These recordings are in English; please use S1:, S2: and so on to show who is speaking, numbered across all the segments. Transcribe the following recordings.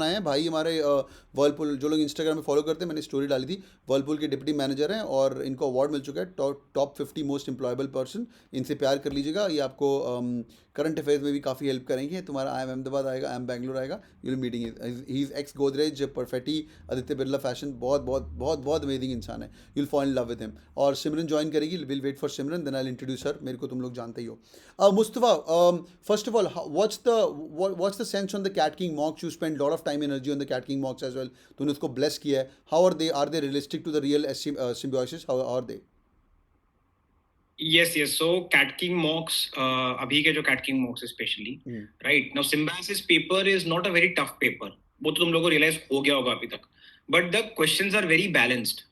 S1: आए हैं भाई हमारे वर्लपूल, जो लोग इंस्टाग्राम में फॉलो करते हैं, मैंने स्टोरी डाली थी। वर्लपूल के डिप्टी मैनेजर हैं और इनको अवार्ड मिल चुका है टॉप 50 मोस्ट एम्प्लॉयबल पर्सन। इनसे प्यार कर लीजिएगा, ये आपको करंट अफेयर्स में भी काफ़ी हेल्प करेंगे। तुम्हारा आई एम अहमदाबाद आएगा, आई एम बैंगलोर आएगा, you will meeting he is ex Godrej, Perfetti, Aditya Birla fashion. बहुत बहुत बहुत बहुत अमेजिंग इंसान है, you will fall in love with him. और सिमरन ज्वाइन करेगी, will wait for Simran, then I will introduce her. मेरे को तुम लोग जानते ही हो। Mustafa, first of all, what's the sense on the Cat King mocks? You spend a lot of time and energy on the Cat King mocks as well. तूने उसको bless किया है. How are they? Are they realistic to the real symbiosis? How are they?
S2: Yes, yes. So Cat King mocks, अभी के जो Cat King mocks especially, right now symbiosis paper is not a very tough paper. वो तो तुम लोगों को realize हो गया होगा अभी तक. But the questions are very balanced,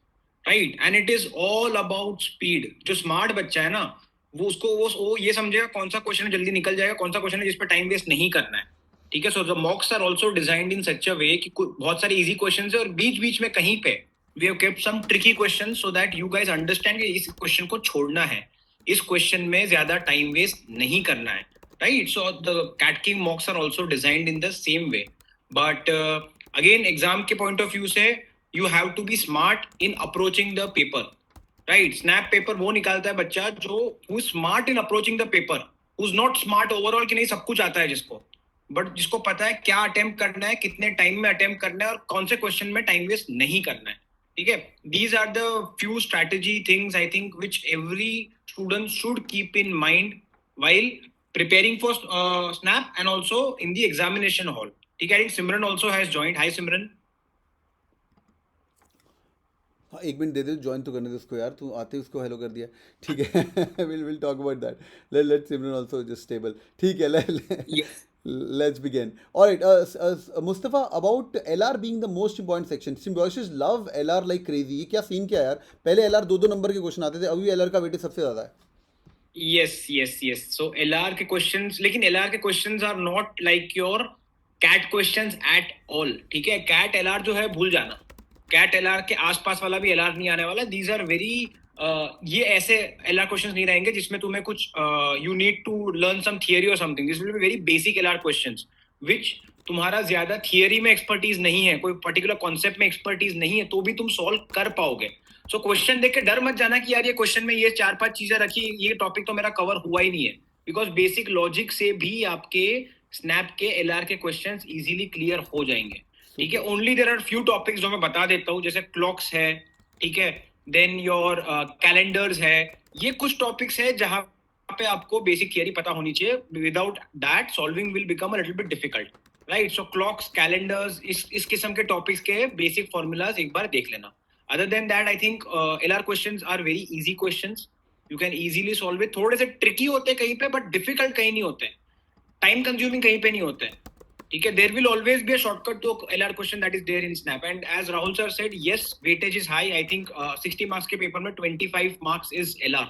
S2: right? And it is all about speed. जो smart बच्चा है ना, वो ये समझेगा कौन सा क्वेश्चन जल्दी निकल जाएगा, कौन सा क्वेश्चन है जिस पर टाइम वेस्ट नहीं करना है. ठीक है. So the mocks are also designed in such a way कि बहुत सारे इजी क्वेश्चंस है और बीच बीच में कहीं पे we have kept some tricky questions so that you guys understand कि इस क्वेश्चन को छोड़ना है, इस क्वेश्चन में ज्यादा टाइम वेस्ट नहीं करना है. Right. So the CAT king mocks are also designed in the same way. But again exam के पॉइंट ऑफ व्यू से you have to be smart in approaching the paper. Right. SNAP paper वो निकालता है बच्चा जो who smart in approaching the paper, who is not smart overall कि नहीं सब कुछ आता है जिसको, बट जिसको पता है क्या अटेम्प्ट करना है, कितने टाइम में अटेम्प्ट करना है और कौन से क्वेश्चन में टाइम वेस्ट नहीं करना है. ठीक है. These are the few strategy things I think which every student should keep in mind while preparing for snap and also in the examination hall. ठीक है. I think Simran also has joined. Hi Simran.
S1: हाँ, एक minute दे दे, join तो करने दे उसको यार, तू आते ही उसको हेलो कर दिया. ठीक है. Will talk about that. Let Simran also just stable. ठीक है.
S2: Yes.
S1: Let's begin. All right, Mustafa, about LR being the most important section. Symbiosis love LR like crazy. ये क्या सीन क्या है यार? पहले LR दो नंबर के क्वेश्चन आते थे, अभी LR का वेटेज सबसे ज्यादा है.
S2: Yes, yes, yes. So LR के questions, लेकिन LR के questions are not like your CAT questions at all. ठीक है. CAT LR जो है भूल जाना. CAT LR के आसपास वाला भी LR नहीं आने वाला. These are very ये ऐसे LR questions नहीं रहेंगे जिसमें तुम्हें कुछ you need to learn some theory or something. This will be very basic LR questions which तुम्हारा ज्यादा थियरी में एक्सपर्टीज नहीं है, कोई पर्टिकुलर कॉन्सेप्ट में एक्सपर्टीज नहीं है, तो भी तुम सॉल्व कर पाओगे. सो क्वेश्चन देख के डर मत जाना कि यार ये क्वेश्चन में ये 4-5 चीजें रखी, ये टॉपिक तो मेरा कवर हुआ ही नहीं है. बिकॉज बेसिक लॉजिक से भी आपके स्नैप के एलआर के क्वेश्चंस इजीली क्लियर हो जाएंगे. ठीक है. Only there are few topics जो मैं बता देता हूँ, जैसे क्लॉक्स है. ठीक है. देन योर कैलेंडर्स है. ये कुछ टॉपिक्स है जहां पे आपको बेसिक थियरी पता होनी चाहिए. Without that solving will become a little bit difficult. Right. So clocks, calendars, इस किस्म के टॉपिक्स के बेसिक फॉर्मूलाज एक बार देख लेना. Other than that, I think LR questions are very easy questions. You can easily solve it. थोड़े से tricky होते हैं कहीं पे, but difficult कहीं नहीं होते. Time consuming कहीं पे नहीं होते. ठीक है. There will always be a shortcut to LR question that is there in Snap. And as Rahul sir said, yes, weightage is high. I think 60 marks के पेपर में 25 marks is LR,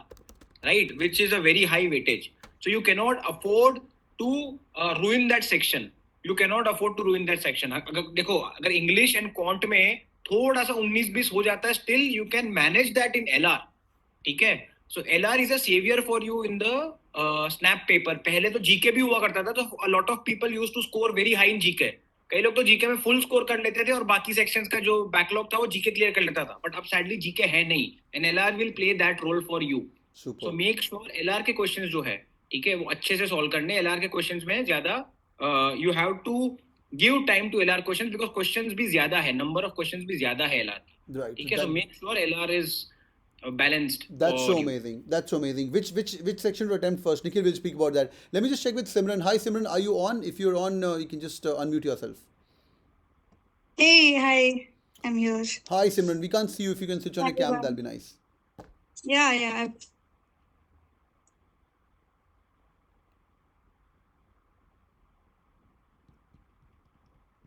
S2: right? Which is a very high weightage. So you cannot afford to ruin that section. You cannot afford to ruin that section. अगर देखो, अगर English and Quant में थोड़ा सा 19-20 हो जाता है, still you can manage that in LR. ठीक है. So LR is a saviour for you in the snap paper. पहले तो जीके भी हुआ करता था, तो a lot of people used to score very high in GK. कई लोग तो जीके में फुल स्कोर कर लेते थे और बाकी सेक्शंस का जो बैकलॉग था वो जीके क्लियर कर लेता था. बट अब सैडली जीके है नहीं, and LR will play that role for you. So make sure LR के क्वेश्चंस जो है, ठीक है, वो अच्छे से सॉल्व करने. एलआर के क्वेश्चंस में ज्यादा you have to give time to LR questions because questions भी ज्यादा है, number of questions भी ज्यादा है LR.
S1: Right.
S2: ठीक है. So make sure LR is balanced.
S1: That's so amazing. That's so amazing. Which section to attempt first? Nikhil will speak about that. Let me just check with Simran. Hi Simran, are you on? If you're on, you can just unmute yourself.
S3: Hey, hi. I'm here.
S1: Hi Simran, we can't see you. If you can switch on your cam, that'll be nice.
S3: Yeah.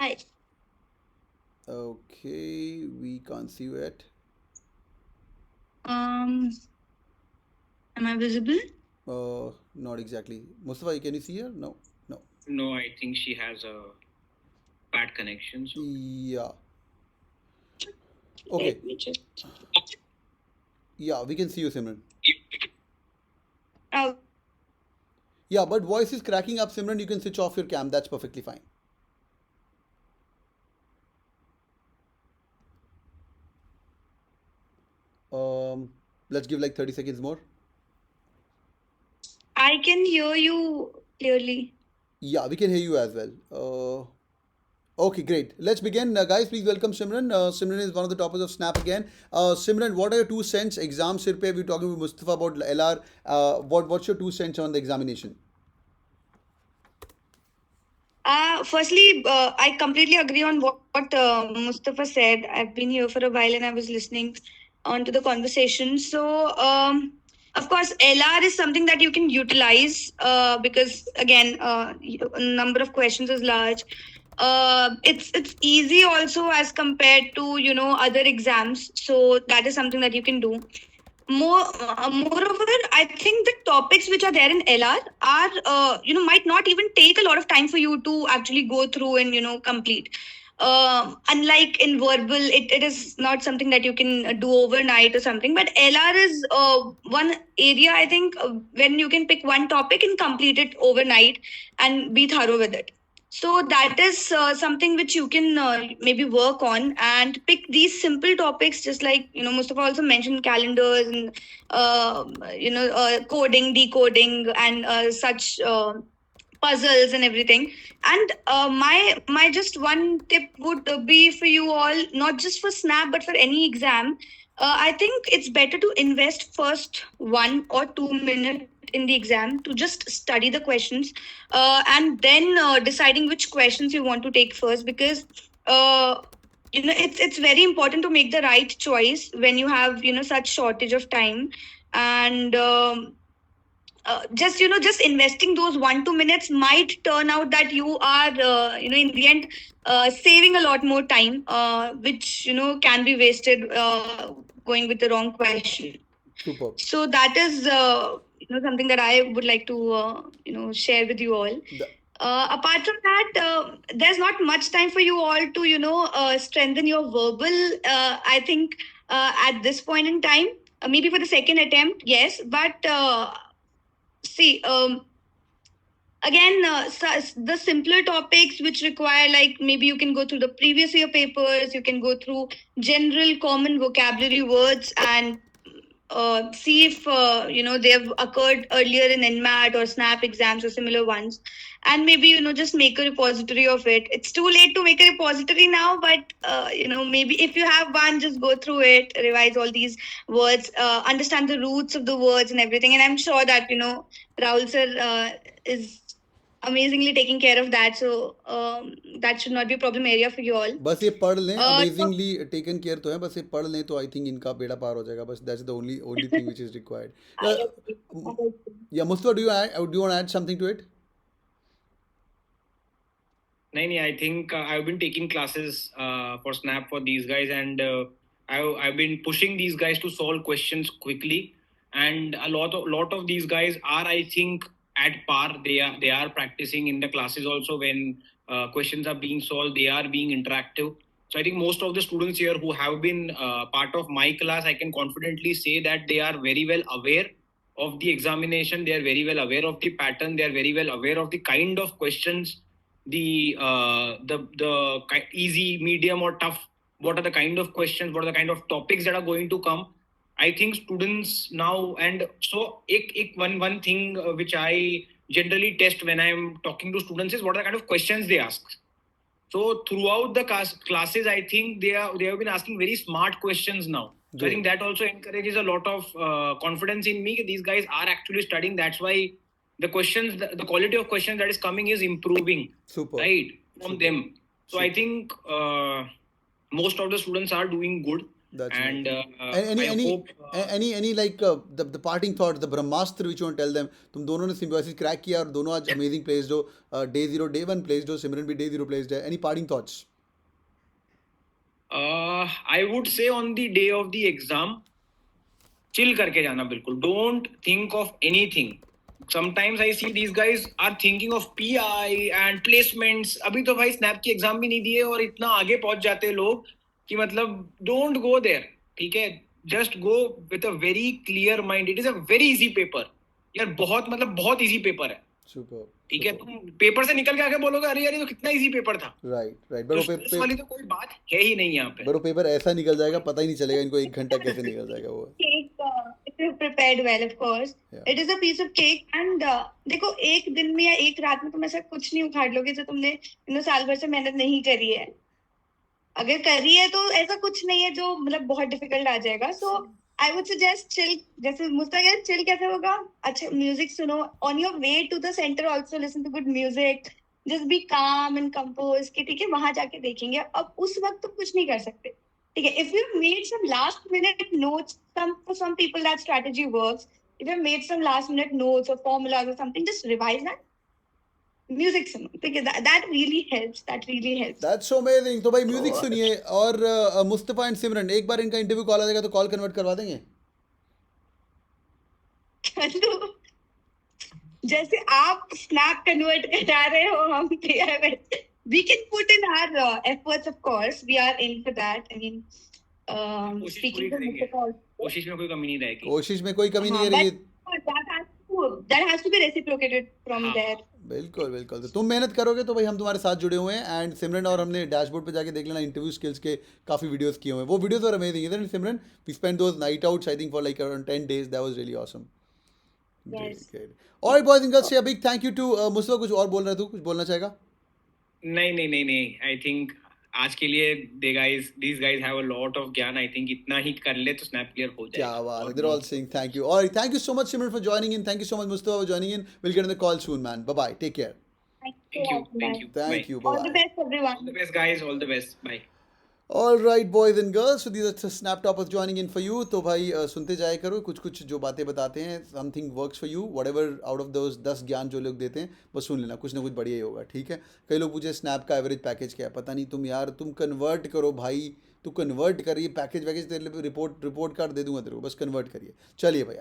S3: Hi.
S1: Okay, we can't see you yet.
S3: Am I visible?
S1: Not exactly. Mustafa, can you see her? No.
S2: No, I think she has a bad connection. So.
S1: Yeah. Okay. Yeah, we can see you, Simran.
S3: Oh.
S1: Yeah, but voice is cracking up, Simran. You can switch off your cam. That's perfectly fine. Let's give like 30 seconds more.
S3: I can hear you clearly.
S1: Yeah, we can hear you as well. Okay, great. Let's begin. Guys, please welcome Simran. Simran is one of the toppers of Snap again. Simran, what are your 2 cents? Exam sir pe, we're talking with Mustafa about LR. What's your 2 cents on the examination?
S3: Firstly, I completely agree on what Mustafa said. I've been here for a while and I was listening onto the conversation. So, of course, LR is something that you can utilize because, again, number of questions is large. It's easy also as compared to other exams. So that is something that you can do. Moreover, I think the topics which are there in LR are, might not even take a lot of time for you to actually go through and, complete. Unlike in verbal, it is not something that you can do overnight or something. But LR is one area, I think, when you can pick one topic and complete it overnight and be thorough with it. So that is something which you can maybe work on and pick these simple topics, just like Mustafa also mentioned calendars and coding, decoding, and such puzzles and everything. And my just one tip would be for you all, not just for Snap but for any exam. I think it's better to invest first 1 or 2 minutes in the exam to just study the questions and then deciding which questions you want to take first, because it's very important to make the right choice when you have such shortage of time. And just investing those 1-2 minutes might turn out that you are in the end saving a lot more time, which can be wasted going with the wrong question.
S1: Super.
S3: So that is something that I would like to share with you all. Apart from that, there's not much time for you all to strengthen your verbal. I think at this point in time, maybe for the second attempt, yes, but see, again, the simpler topics which require, like, maybe you can go through the previous year papers, you can go through general common vocabulary words and see if they have occurred earlier in NMAT or SNAP exams or similar ones, and maybe just make a repository of it. It's too late to make a repository now, but maybe if you have one, just go through it, revise all these words, understand the roots of the words and everything. And I'm sure that Rahul sir is amazingly taking care of that, so that should not be a problem area for you all.
S1: बस ये पढ़ लें,
S3: So
S1: amazingly taken care तो है, बस ये पढ़ लें तो आई थिंक इनका बेड़ा पार हो जाएगा. बस that's the only thing which is required.
S3: I agree.
S1: Yeah Mustafa, do you want add something to it?
S2: No, I think I've been taking classes for Snap for these guys, and I've been pushing these guys to solve questions quickly. And a lot of these guys are, I think, at par. They are practicing in the classes also. When questions are being solved, they are being interactive. So I think most of the students here who have been part of my class, I can confidently say that they are very well aware of the examination. They are very well aware of the pattern. They are very well aware of the kind of questions, the easy, medium, or tough. What are the kind of questions? What are the kind of topics that are going to come? I think students now, and so one thing which I generally test when I'm talking to students is what are the kind of questions they ask. So throughout the classes, I think they have been asking very smart questions now. So I think that also encourages a lot of confidence in me. These guys are actually studying. That's why the questions, the quality of questions that is coming is improving.
S1: Super.
S2: Right, from them. So I think most of the students are doing good.
S1: That's
S2: and
S1: any like the parting thought, the Brahmastra which you want to tell them. तुम दोनों ने symbiosis crack किया और दोनों आज amazing placed हो. Day 0, day 1 placed हो. Simran भी day 0 placed है. Any parting thoughts?
S2: I would say on the day of the exam, chill करके जाना बिल्कुल. Don't think of anything. Sometimes I see these guys are thinking of PI and placements. अभी तो भाई snap की exam भी नहीं दिए और इतना आगे पहुंच जाते हैं लोग कि मतलब don't go there. ठीक है, just go with a very clear mind. It is a very easy paper. यार बहुत easy paper है.
S1: Super.
S2: ठीक है, तुम पेपर से निकल के आके बोलोगे अरे यार ये तो कितना इजी पेपर था।
S1: राइट राइट,
S2: तो
S1: बट
S2: स्ट्रेस वाली तो कोई बात है ही नहीं यहाँ पे।
S1: वो पेपर ऐसा निकल जाएगा, पता ही नहीं चलेगा इनको 1 घंटा कैसे निकल जाएगा वो।
S3: Cake, if you prepared well, of course.
S1: Yeah.
S3: It is a piece of cake and देखो एक दिन में या एक रात में तुम ऐसा कुछ नहीं उखाड़ लोगे जो तुमने साल भर से मेहनत नहीं करी है। अगर करी है तो ऐसा कुछ नहीं है जो मतलब बहुत डिफिकल्ट आ जाएगा। So I would suggest chill, जैसे मुझसे क्या चिल कैसे होगा, अच्छा म्यूजिक सुनो, on your way to the centre also listen to good music, just be calm and compose के, ठीक है, वहां जाके देखेंगे। अब उस वक्त तुम कुछ नहीं कर सकते, ठीक है। If you made some last minute notes, some people that strategy works. If you made some last minute notes or formulas or something, just revise that. Music सुनो, ठीक है, that really helps, that really helps.
S1: That's so amazing. तो भाई music सुनिए, और Mustafa and सिमरन एक बार इनका interview call आ जाएगा तो कॉल कन्वर्ट करवा देंगे।
S3: तो जैसे आप स्नैप कन्वर्ट करा रहे हो, हम we can put in our efforts, of course, we are in for that. I mean, speaking to Mr.
S2: कोशिश में कोई कमी नहीं रहेगी।
S1: कोशिश में कोई कमी नहीं रही।
S3: that has to be reciprocated from there.
S1: बिल्कुल बिल्कुल, तो तुम मेहनत करोगे तो भाई हम तुम्हारे साथ जुड़े हुए हैं। एंड सिमरन और हमने डैशबोर्ड पे जाके देख लेना, इंटरव्यू स्किल्स के काफ़ी वीडियोस किए हुए हैं, वो वीडियोस आर अमेजिंग, इधर Simran we spend those night outs I think for like around 10 days, that was really awesome.
S3: Yes.
S1: Alright boys and girls, say big thank you to Mustafa. कुछ और बोल रहा है तू, कुछ बोलना चाहेगा?
S2: नहीं, आई थिंक आज के लिए these guys have a lot of ज्ञान। आई थिंक इतना ही कर ले तो स्नैप क्लियर हो जाएगा।
S1: क्या बात है, they're all saying thank you। All right, thank you so much Simran for joining in, thank you so much Mustafa for joining in, we'll get on the call soon man, bye bye, take care।
S2: Thank you,
S1: thank you,
S3: All
S1: bye
S3: the
S1: bye।
S3: best, everyone.
S2: all the best guys, all the best, bye।
S1: All right boys and girls, so these are the snap toppers joining in for you। तो भाई सुनते जाया करो, कुछ कुछ जो बातें बताते हैं, something works for you, whatever out of those 10 ज्ञान जो लोग देते हैं बस सुन लेना, कुछ ना कुछ बढ़िया ही होगा, ठीक है। कई लोग पूछे स्नैप का एवरेज पैकेज क्या है, पता नहीं तुम यार, तुम कन्वर्ट करो भाई, तू कन्वर्ट करिए, पैकेज वैकेज तेरे रिपोर्ट कार्ड दे दूंगा तेरे को, बस कन्वर्ट करिए। चलिए भैया।